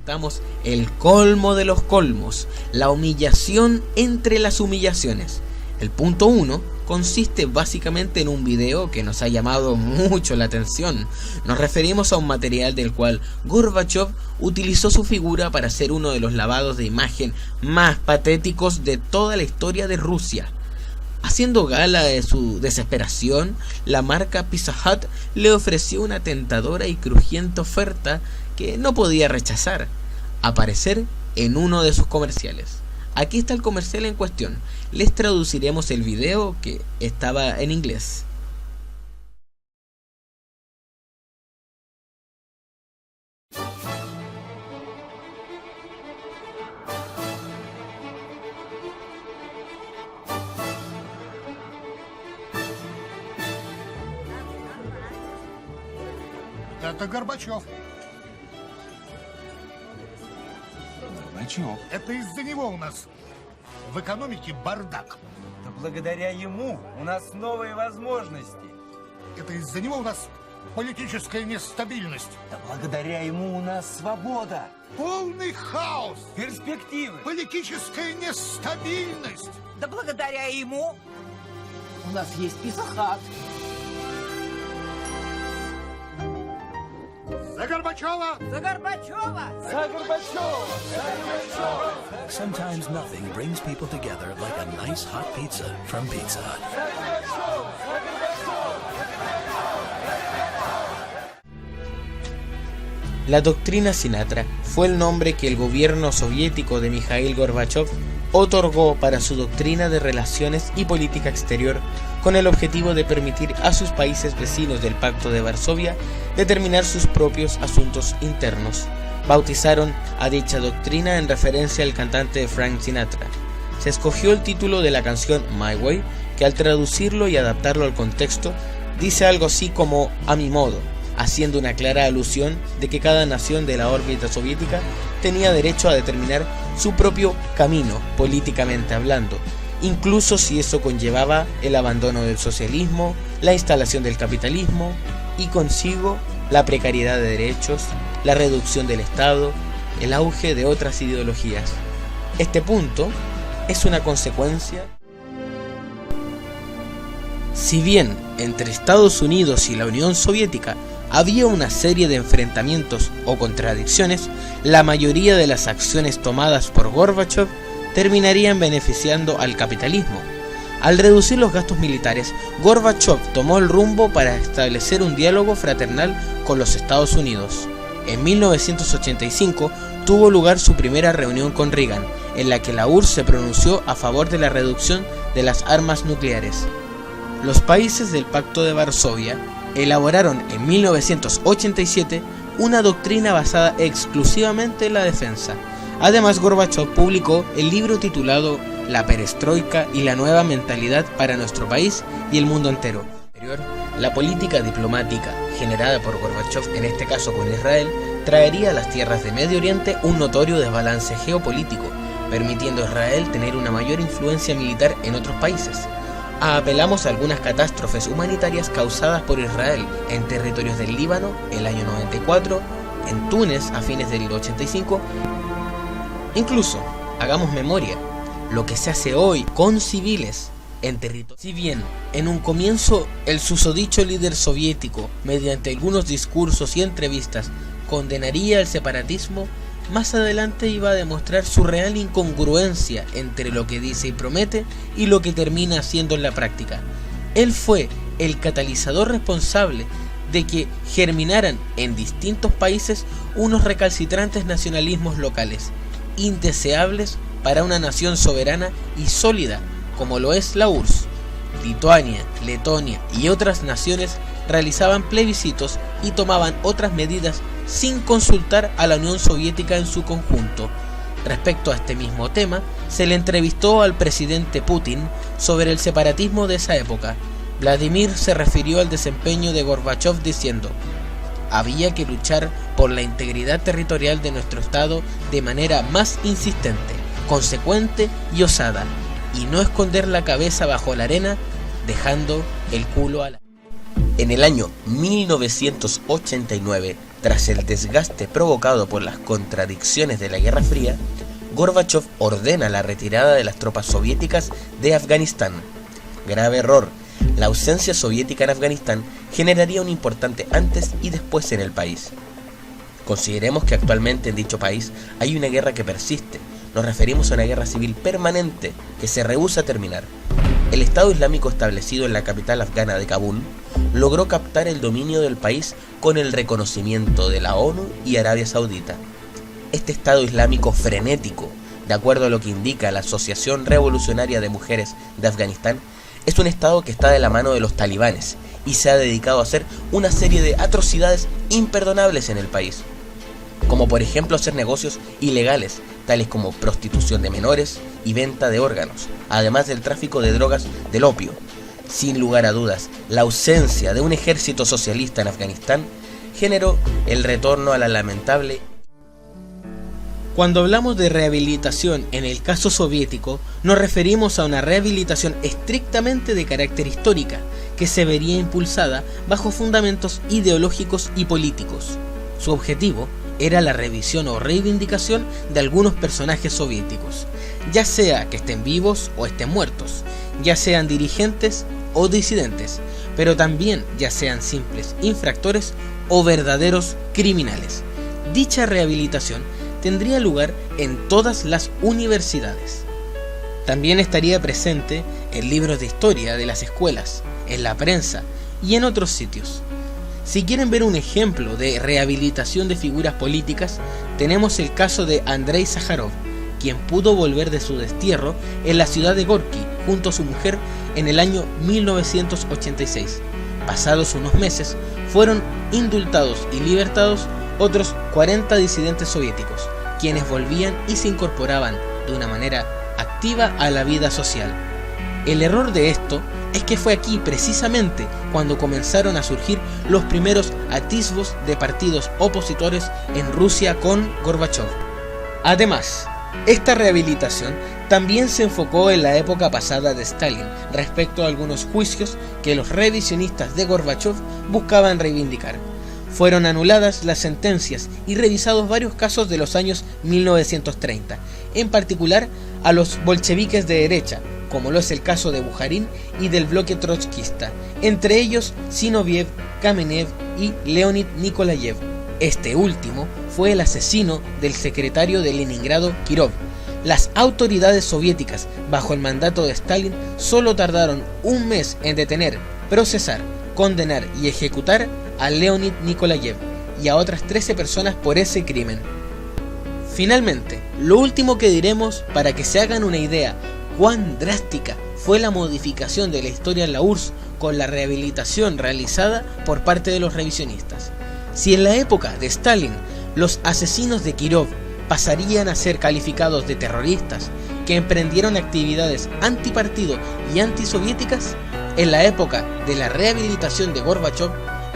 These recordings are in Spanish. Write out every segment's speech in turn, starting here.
presentamos el colmo de los colmos, la humillación entre las humillaciones. El punto 1 consiste básicamente en un video que nos ha llamado mucho la atención. Nos referimos a un material del cual Gorbachov utilizó su figura para hacer uno de los lavados de imagen más patéticos de toda la historia de Rusia. Haciendo gala de su desesperación, la marca Pizza Hut le ofreció una tentadora y crujiente oferta que no podía rechazar: aparecer en uno de sus comerciales. Aquí está el comercial en cuestión. Les traduciremos el video, que estaba en inglés. Это Горбачев. Горбачев? Это из-за него у нас в экономике бардак. Да благодаря ему у нас новые возможности. Это из-за него у нас политическая нестабильность. Да благодаря ему у нас свобода. Полный хаос. Перспективы. Политическая нестабильность. Да благодаря ему у нас есть Pizza Hut. За Горбачева! За Горбачева! За Горбачева! Sometimes nothing brings people together like a nice hot pizza from Pizza Hut. La doctrina Sinatra fue el nombre que el gobierno soviético de Mikhail Gorbachov otorgó para su doctrina de relaciones y política exterior, con el objetivo de permitir a sus países vecinos del Pacto de Varsovia determinar sus propios asuntos internos. Bautizaron a dicha doctrina en referencia al cantante Frank Sinatra. Se escogió el título de la canción My Way, que al traducirlo y adaptarlo al contexto, dice algo así como "a mi modo", haciendo una clara alusión de que cada nación de la órbita soviética tenía derecho a determinar su propio camino, políticamente hablando, incluso si eso conllevaba el abandono del socialismo, la instalación del capitalismo y consigo la precariedad de derechos, la reducción del Estado, el auge de otras ideologías. Este punto es una consecuencia. Si bien entre Estados Unidos y la Unión Soviética había una serie de enfrentamientos o contradicciones, la mayoría de las acciones tomadas por Gorbachov terminarían beneficiando al capitalismo. Al reducir los gastos militares, Gorbachov tomó el rumbo para establecer un diálogo fraternal con los Estados Unidos. En 1985 tuvo lugar su primera reunión con Reagan, en la que la URSS se pronunció a favor de la reducción de las armas nucleares. Los países del Pacto de Varsovia elaboraron en 1987 una doctrina basada exclusivamente en la defensa. Además, Gorbachov publicó el libro titulado La Perestroika y la nueva mentalidad para nuestro país y el mundo entero. La política diplomática generada por Gorbachov, en este caso con Israel, traería a las tierras de Medio Oriente un notorio desbalance geopolítico, permitiendo a Israel tener una mayor influencia militar en otros países. Apelamos a algunas catástrofes humanitarias causadas por Israel en territorios del Líbano el año 94, en Túnez a fines del 85. Incluso, hagamos memoria, lo que se hace hoy con civiles en territorio. Si bien, en un comienzo, el susodicho líder soviético, mediante algunos discursos y entrevistas, condenaría el separatismo, más adelante iba a demostrar su real incongruencia entre lo que dice y promete y lo que termina haciendo en la práctica. Él fue el catalizador responsable de que germinaran en distintos países unos recalcitrantes nacionalismos locales, indeseables para una nación soberana y sólida como lo es la URSS. Lituania, Letonia y otras naciones realizaban plebiscitos y tomaban otras medidas sin consultar a la Unión Soviética en su conjunto. Respecto a este mismo tema, se le entrevistó al presidente Putin sobre el separatismo de esa época. Vladimir se refirió al desempeño de Gorbachov diciendo: había que luchar por la integridad territorial de nuestro Estado de manera más insistente, consecuente y osada, y no esconder la cabeza bajo la arena, dejando el culo a la... En el año 1989, Tras el desgaste provocado por las contradicciones de la Guerra Fría, Gorbachov ordena la retirada de las tropas soviéticas de Afganistán. Grave error. La ausencia soviética en Afganistán generaría un importante antes y después en el país. Consideremos que actualmente en dicho país hay una guerra que persiste. Nos referimos a una guerra civil permanente que se rehúsa a terminar. El Estado Islámico establecido en la capital afgana de Kabul logró captar el dominio del país con el reconocimiento de la ONU y Arabia Saudita. Este Estado Islámico frenético, de acuerdo a lo que indica la Asociación Revolucionaria de Mujeres de Afganistán, es un Estado que está de la mano de los talibanes y se ha dedicado a hacer una serie de atrocidades imperdonables en el país, como por ejemplo hacer negocios ilegales, tales como prostitución de menores y venta de órganos, además del tráfico de drogas del opio. Sin lugar a dudas, la ausencia de un ejército socialista en Afganistán generó el retorno a la lamentable. Cuando hablamos de rehabilitación en el caso soviético, nos referimos a una rehabilitación estrictamente de carácter histórica, que se vería impulsada bajo fundamentos ideológicos y políticos. Su objetivo era la revisión o reivindicación de algunos personajes soviéticos, ya sea que estén vivos o estén muertos, ya sean dirigentes o disidentes, pero también ya sean simples infractores o verdaderos criminales. Dicha rehabilitación tendría lugar en todas las universidades. También estaría presente en libros de historia de las escuelas, en la prensa y en otros sitios. Si quieren ver un ejemplo de rehabilitación de figuras políticas, tenemos el caso de Andrei Sájarov, quien pudo volver de su destierro en la ciudad de Gorki junto a su mujer en el año 1986. Pasados unos meses, fueron indultados y libertados otros 40 disidentes soviéticos, quienes volvían y se incorporaban de una manera activa a la vida social. El error de esto es que fue aquí precisamente cuando comenzaron a surgir los primeros atisbos de partidos opositores en Rusia con Gorbachov. Además, esta rehabilitación también se enfocó en la época pasada de Stalin respecto a algunos juicios que los revisionistas de Gorbachov buscaban reivindicar. Fueron anuladas las sentencias y revisados varios casos de los años 1930, en particular a los bolcheviques de derecha, como lo es el caso de Bujarin y del bloque trotskista, entre ellos Zinoviev, Kamenev y Leonid Nikolayev. Este último fue el asesino del secretario de Leningrado, Kirov. Las autoridades soviéticas, bajo el mandato de Stalin, solo tardaron un mes en detener, procesar, condenar y ejecutar a Leonid Nikolayev y a otras 13 personas por ese crimen. Finalmente, lo último que diremos para que se hagan una idea cuán drástica fue la modificación de la historia en la URSS con la rehabilitación realizada por parte de los revisionistas. Si en la época de Stalin los asesinos de Kirov pasarían a ser calificados de terroristas que emprendieron actividades antipartido y antisoviéticas, en la época de la rehabilitación de Gorbachov,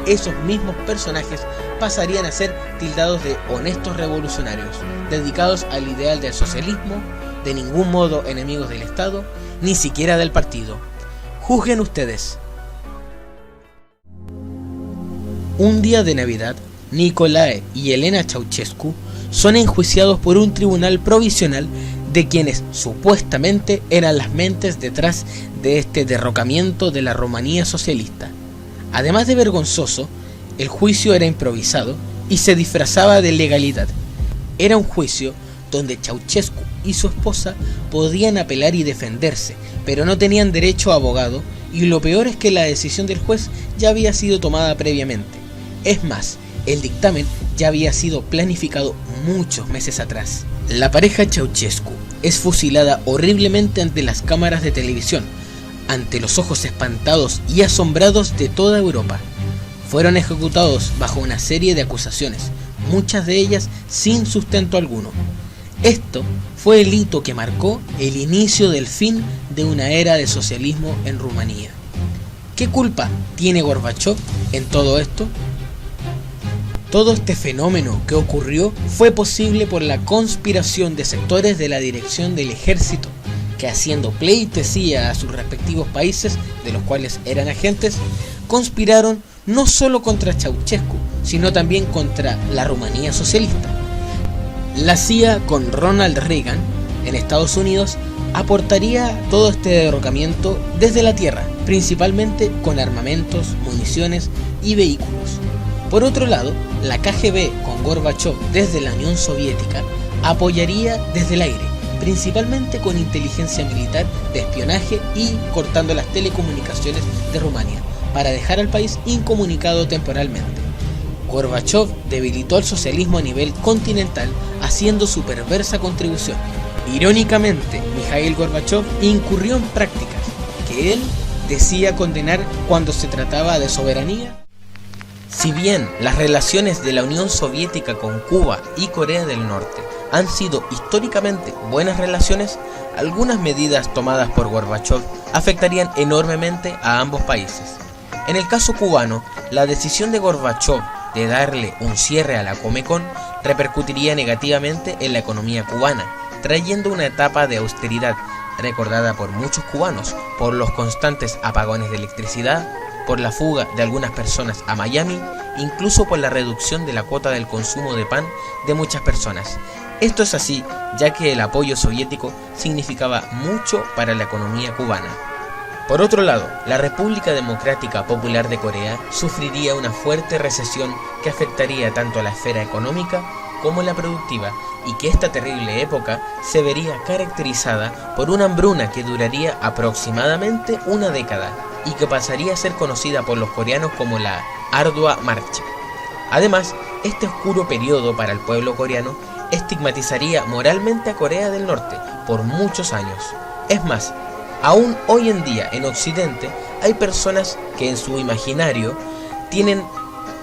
esos mismos personajes pasarían a ser tildados de honestos revolucionarios, dedicados al ideal del socialismo, de ningún modo enemigos del Estado, ni siquiera del partido. Juzguen ustedes. Un día de Navidad, Nicolae y Elena Ceausescu son enjuiciados por un tribunal provisional de quienes supuestamente eran las mentes detrás de este derrocamiento de la Rumanía socialista. Además de vergonzoso, el juicio era improvisado y se disfrazaba de legalidad. Era un juicio donde Ceausescu y su esposa podían apelar y defenderse, pero no tenían derecho a abogado, y lo peor es que la decisión del juez ya había sido tomada previamente. Es más, el dictamen ya había sido planificado muchos meses atrás. La pareja Ceausescu es fusilada horriblemente ante las cámaras de televisión, ante los ojos espantados y asombrados de toda Europa. Fueron ejecutados bajo una serie de acusaciones, muchas de ellas sin sustento alguno. Esto fue el hito que marcó el inicio del fin de una era de socialismo en Rumanía. ¿Qué culpa tiene Gorbachov en todo esto? Todo este fenómeno que ocurrió fue posible por la conspiración de sectores de la dirección del ejército, que haciendo pleitesía a sus respectivos países, de los cuales eran agentes, conspiraron no solo contra Ceausescu, sino también contra la Rumanía socialista. La CIA, con Ronald Reagan en Estados Unidos, aportaría todo este derrocamiento desde la tierra, principalmente con armamentos, municiones y vehículos. Por otro lado, la KGB con Gorbachov desde la Unión Soviética apoyaría desde el aire, principalmente con inteligencia militar de espionaje y cortando las telecomunicaciones de Rumania, para dejar al país incomunicado temporalmente. Gorbachov debilitó el socialismo a nivel continental haciendo su perversa contribución. Irónicamente, Mikhail Gorbachov incurrió en prácticas que él decía condenar cuando se trataba de soberanía. Si bien las relaciones de la Unión Soviética con Cuba y Corea del Norte han sido históricamente buenas relaciones, algunas medidas tomadas por Gorbachov afectarían enormemente a ambos países. En el caso cubano, la decisión de Gorbachov de darle un cierre a la Comecon repercutiría negativamente en la economía cubana, trayendo una etapa de austeridad recordada por muchos cubanos por los constantes apagones de electricidad, por la fuga de algunas personas a Miami, incluso por la reducción de la cuota del consumo de pan de muchas personas. Esto es así, ya que el apoyo soviético significaba mucho para la economía cubana. Por otro lado, la República Democrática Popular de Corea sufriría una fuerte recesión que afectaría tanto a la esfera económica como la productiva, y que esta terrible época se vería caracterizada por una hambruna que duraría aproximadamente una década y que pasaría a ser conocida por los coreanos como la Ardua Marcha. Además, este oscuro periodo para el pueblo coreano estigmatizaría moralmente a Corea del Norte por muchos años. Es más, aún hoy en día en Occidente hay personas que en su imaginario tienen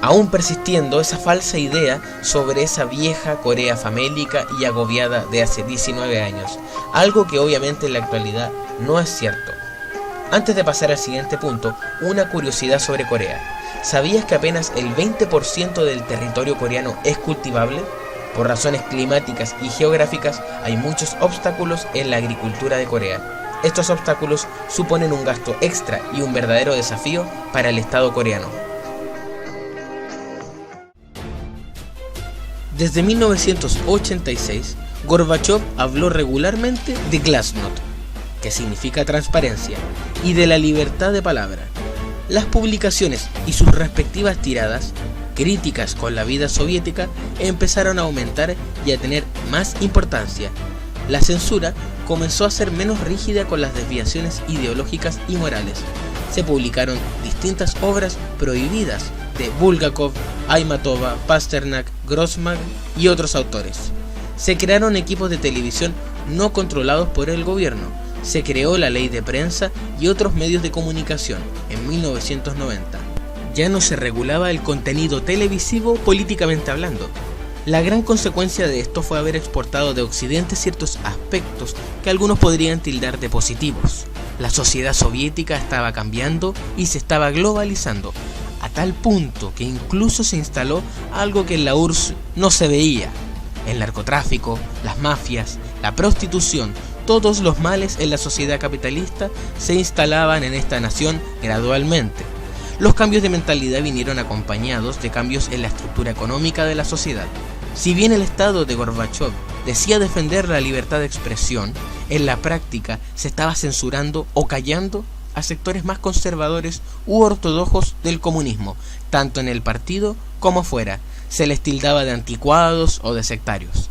aún persistiendo esa falsa idea sobre esa vieja Corea famélica y agobiada de hace 19 años, algo que obviamente en la actualidad no es cierto. Antes de pasar al siguiente punto, una curiosidad sobre Corea. ¿Sabías que apenas el 20% del territorio coreano es cultivable? Por razones climáticas y geográficas hay muchos obstáculos en la agricultura de Corea. Estos obstáculos suponen un gasto extra y un verdadero desafío para el Estado coreano. Desde 1986, Gorbachov habló regularmente de Glasnost, que significa transparencia, y de la libertad de palabra. Las publicaciones y sus respectivas tiradas, críticas con la vida soviética, empezaron a aumentar y a tener más importancia. La censura comenzó a ser menos rígida con las desviaciones ideológicas y morales. Se publicaron distintas obras prohibidas de Bulgakov, Aymatova, Pasternak, Grossman y otros autores. Se crearon equipos de televisión no controlados por el gobierno. Se creó la ley de prensa y otros medios de comunicación en 1990. Ya no se regulaba el contenido televisivo políticamente hablando. La gran consecuencia de esto fue haber exportado de Occidente ciertos aspectos que algunos podrían tildar de positivos. La sociedad soviética estaba cambiando y se estaba globalizando, a tal punto que incluso se instaló algo que en la URSS no se veía: el narcotráfico, las mafias, la prostitución. Todos los males en la sociedad capitalista se instalaban en esta nación gradualmente. Los cambios de mentalidad vinieron acompañados de cambios en la estructura económica de la sociedad. Si bien el Estado de Gorbachov decía defender la libertad de expresión, en la práctica se estaba censurando o callando a sectores más conservadores u ortodoxos del comunismo, tanto en el partido como fuera. Se les tildaba de anticuados o de sectarios.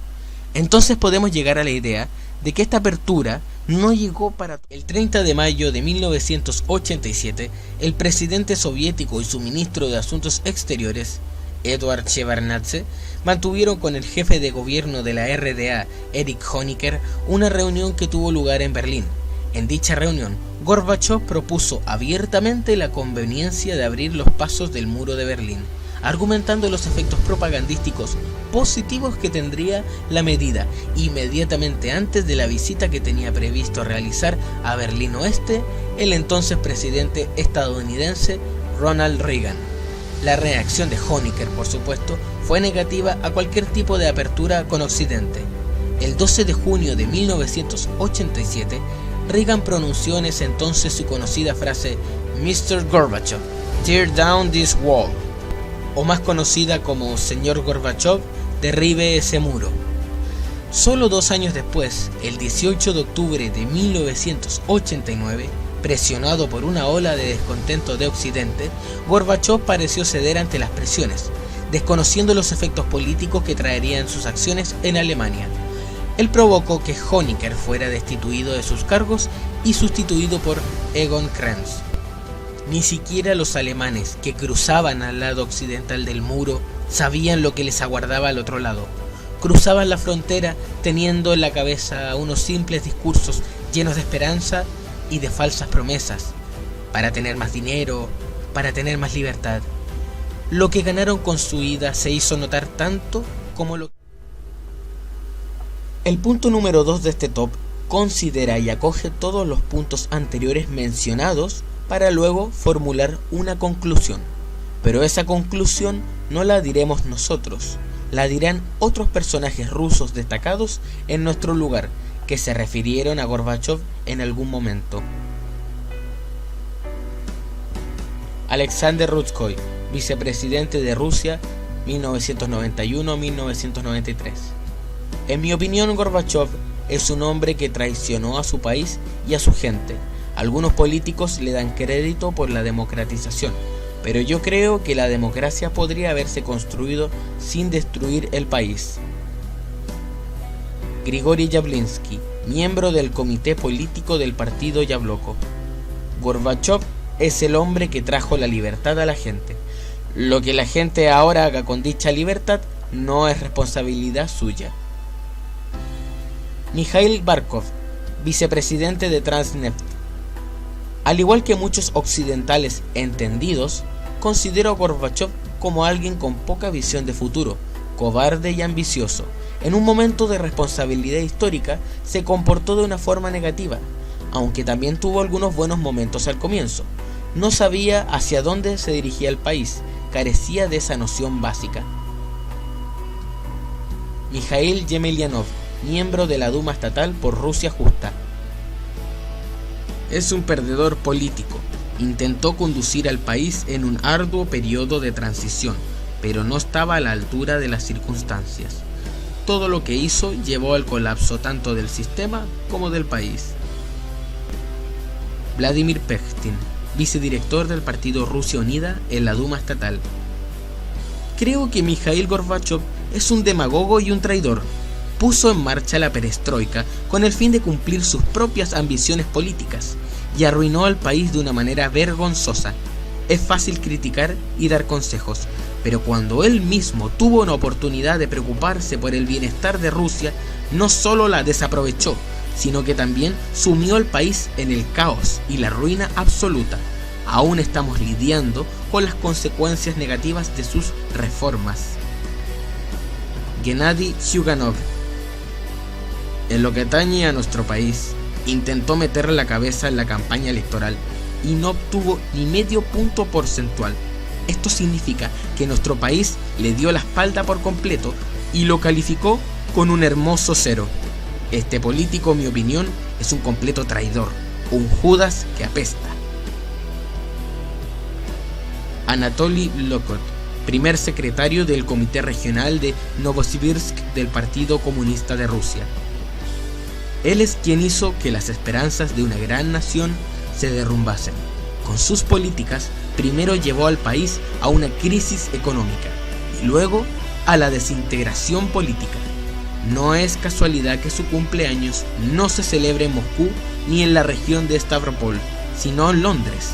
Entonces podemos llegar a la idea de que esta apertura no llegó para... El 30 de mayo de 1987, el presidente soviético y su ministro de Asuntos Exteriores, Eduard Shevardnadze, mantuvieron con el jefe de gobierno de la RDA, Erich Honecker, una reunión que tuvo lugar en Berlín. En dicha reunión, Gorbachov propuso abiertamente la conveniencia de abrir los pasos del muro de Berlín, argumentando los efectos propagandísticos positivos que tendría la medida inmediatamente antes de la visita que tenía previsto realizar a Berlín Oeste el entonces presidente estadounidense Ronald Reagan. La reacción de Honecker, por supuesto, fue negativa a cualquier tipo de apertura con Occidente. El 12 de junio de 1987, Reagan pronunció en ese entonces su conocida frase: Mr. Gorbachev, tear down this wall. o más conocida como Señor Gorbachov, derribe ese muro. Solo 2 años después, el 18 de octubre de 1989, presionado por una ola de descontento de Occidente, Gorbachov pareció ceder ante las presiones, desconociendo los efectos políticos que traerían sus acciones en Alemania. Él provocó que Honecker fuera destituido de sus cargos y sustituido por Egon Krenz. Ni siquiera los alemanes que cruzaban al lado occidental del muro sabían lo que les aguardaba al otro lado. Cruzaban la frontera teniendo en la cabeza unos simples discursos llenos de esperanza y de falsas promesas, para tener más dinero, para tener más libertad. Lo que ganaron con su ida se hizo notar tanto como lo... El punto número 2 de este top considera y acoge todos los puntos anteriores mencionados para luego formular una conclusión. Pero esa conclusión no la diremos nosotros, la dirán otros personajes rusos destacados en nuestro lugar, que se refirieron a Gorbachov en algún momento. Alexander Rutskoy, vicepresidente de Rusia 1991-1993. En mi opinión, Gorbachov es un hombre que traicionó a su país y a su gente. Algunos políticos le dan crédito por la democratización, pero yo creo que la democracia podría haberse construido sin destruir el país. Grigori Yavlinsky, miembro del comité político del partido Yabloko. Gorbachov es el hombre que trajo la libertad a la gente. Lo que la gente ahora haga con dicha libertad no es responsabilidad suya. Mikhail Barkov, vicepresidente de Transneft. Al igual que muchos occidentales entendidos, considero a Gorbachov como alguien con poca visión de futuro, cobarde y ambicioso. En un momento de responsabilidad histórica se comportó de una forma negativa, aunque también tuvo algunos buenos momentos al comienzo. No sabía hacia dónde se dirigía el país, carecía de esa noción básica. Mikhail Yemelyanov, miembro de la Duma estatal por Rusia Justa. Es un perdedor político. Intentó conducir al país en un arduo periodo de transición, pero no estaba a la altura de las circunstancias. Todo lo que hizo llevó al colapso tanto del sistema como del país. Vladimir Pechtin, vicedirector del partido Rusia Unida en la Duma estatal. Creo que Mikhail Gorbachov es un demagogo y un traidor. Puso en marcha la perestroika con el fin de cumplir sus propias ambiciones políticas y arruinó al país de una manera vergonzosa. Es fácil criticar y dar consejos, pero cuando él mismo tuvo una oportunidad de preocuparse por el bienestar de Rusia, no solo la desaprovechó, sino que también sumió al país en el caos y la ruina absoluta. Aún estamos lidiando con las consecuencias negativas de sus reformas. Gennady Zyuganov. En lo que atañe a nuestro país, intentó meterle la cabeza en la campaña electoral y no obtuvo ni medio punto porcentual. Esto significa que nuestro país le dio la espalda por completo y lo calificó con un hermoso 0. Este político, en mi opinión, es un completo traidor, un Judas que apesta. Anatoly Lokot, primer secretario del Comité Regional de Novosibirsk del Partido Comunista de Rusia. Él es quien hizo que las esperanzas de una gran nación se derrumbasen. Con sus políticas, primero llevó al país a una crisis económica y luego a la desintegración política. No es casualidad que su cumpleaños no se celebre en Moscú ni en la región de Stavropol, sino en Londres.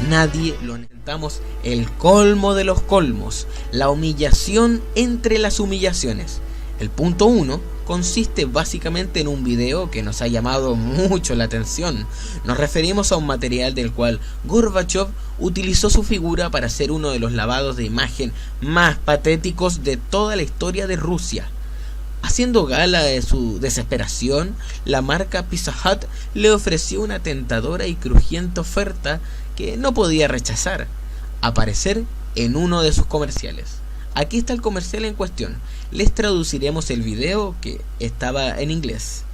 Nadie lo necesitamos. El colmo de los colmos, la humillación entre las humillaciones. El punto 1 consiste básicamente en un video que nos ha llamado mucho la atención. Nos referimos a un material del cual Gorbachov utilizó su figura para hacer uno de los lavados de imagen más patéticos de toda la historia de Rusia. Haciendo gala de su desesperación, la marca Pizza Hut le ofreció una tentadora y crujiente oferta que no podía rechazar: aparecer en uno de sus comerciales. Aquí está el comercial en cuestión. Les traduciremos el video, que estaba en inglés.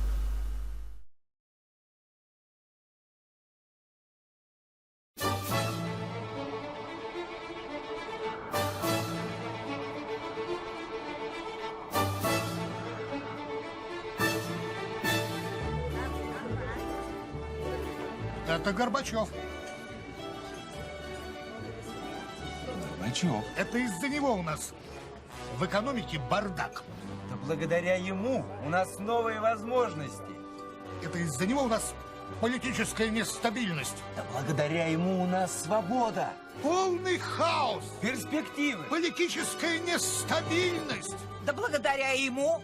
Это Горбачев. Горбачев. Это из-за него у нас в экономике бардак. Да благодаря ему у нас новые возможности. Это из-за него у нас политическая нестабильность. Да благодаря ему у нас свобода. Полный хаос. Перспективы. Политическая нестабильность. Да благодаря ему.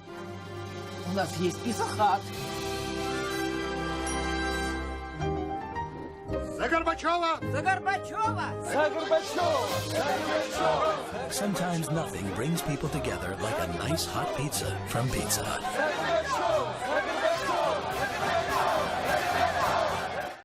У нас есть писахат. За Горбачева! За Горбачева! За Горбачева! Sometimes nothing brings people together like a nice hot pizza from Pizza Hut.